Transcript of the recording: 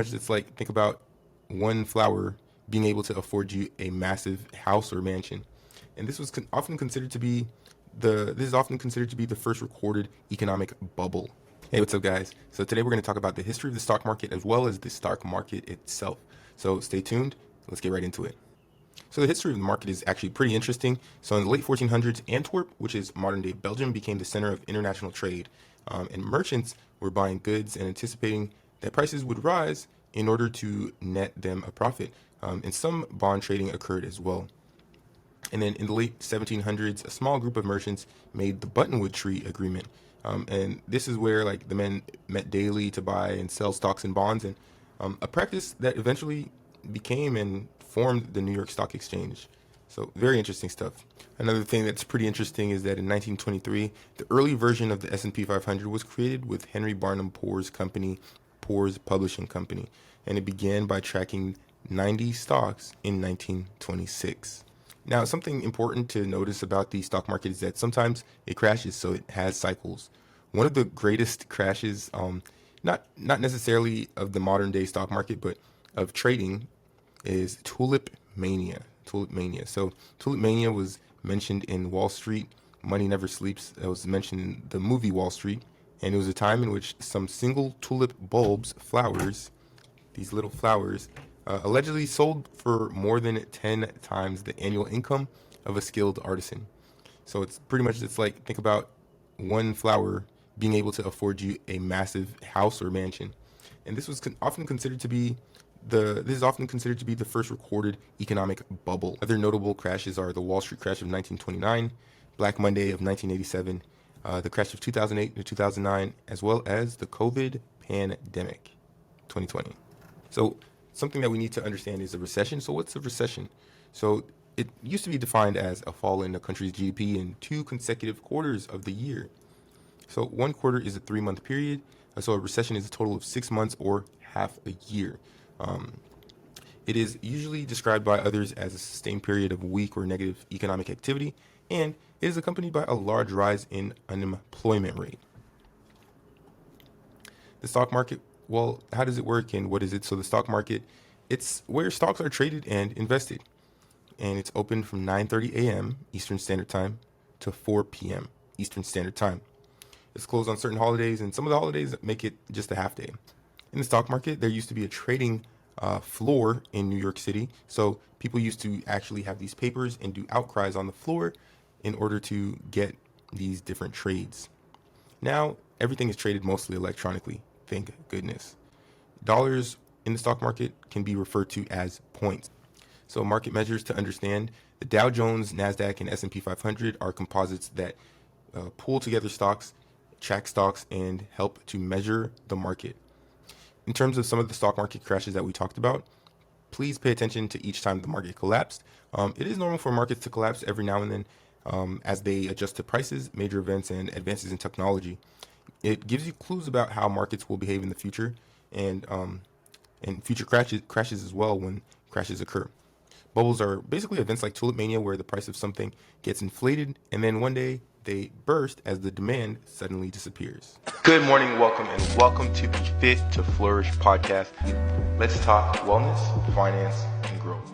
It's like, think about one flower being able to afford you a massive house or mansion. And this was often considered to be this is often considered to be the first recorded economic bubble. Hey, what's up, guys? So today we're going to talk about the history of the stock market as well as the stock market itself. So stay tuned. Let's get right into it. So the history of the market is actually pretty interesting. So in the late 1400s, Antwerp, which is modern-day Belgium, became the center of international trade, and merchants were buying goods and anticipating that prices would rise in order to net them a profit. And some bond trading occurred as well. And then in the late 1700s, a small group of merchants made the Buttonwood Tree Agreement. And this is where like the men met daily to buy and sell stocks and bonds, and a practice that eventually became and formed the New York Stock Exchange. So very interesting stuff. Another thing that's pretty interesting is that in 1923, the early version of the S&P 500 was created with Henry Barnum Poor's company, Poor's Publishing Company, and it began by tracking 90 stocks in 1926. Now, something important to notice about the stock market is that sometimes it crashes, so it has cycles. One of the greatest crashes, not necessarily of the modern day stock market, but of trading, is tulip mania. Tulip mania. So tulip mania was mentioned in Wall Street. Money Never Sleeps. It was mentioned in the movie Wall Street, and it was a time in which some single tulip bulbs, flowers, these little flowers, allegedly sold for more than 10 times the annual income of a skilled artisan. So it's pretty much, it's like, think about one flower being able to afford you a massive house or mansion. And this was often considered to be this is often considered to be the first recorded economic bubble. Other notable crashes are the Wall Street crash of 1929, Black Monday of 1987, the crash of 2008 to 2009, as well as the COVID pandemic, 2020. So something that we need to understand is a recession. So what's a recession? So it used to be defined as a fall in a country's GDP in 2 consecutive quarters of the year. So one quarter is a 3-month period. So a recession is a total of 6 months or half a year. It is usually described by others as a sustained period of weak or negative economic activity, and it is accompanied by a large rise in unemployment rate. The stock market, well, how does it work and what is it? So the stock market, it's where stocks are traded and invested, and it's open from 9:30 a.m. Eastern Standard Time to 4 p.m. Eastern Standard Time. It's closed on certain holidays, and some of the holidays make it just a half day. In the stock market, there used to be a trading floor in New York City. So people used to actually have these papers and do outcries on the floor in order to get these different trades. Now, everything is traded mostly electronically. Thank goodness. Dollars in the stock market can be referred to as points. So market measures to understand: the Dow Jones, NASDAQ, and S&P 500 are composites that pull together stocks, track stocks, and help to measure the market. In terms of some of the stock market crashes that we talked about, please pay attention to each time the market collapsed. It is normal for markets to collapse every now and then as they adjust to prices, major events, and advances in technology. It gives you clues about how markets will behave in the future, and future crashes as well when crashes occur. Bubbles are basically events like tulip mania, where the price of something gets inflated and then one day they burst as the demand suddenly disappears. Good morning, welcome to the Fit to Flourish podcast. Let's talk wellness, finance, and growth.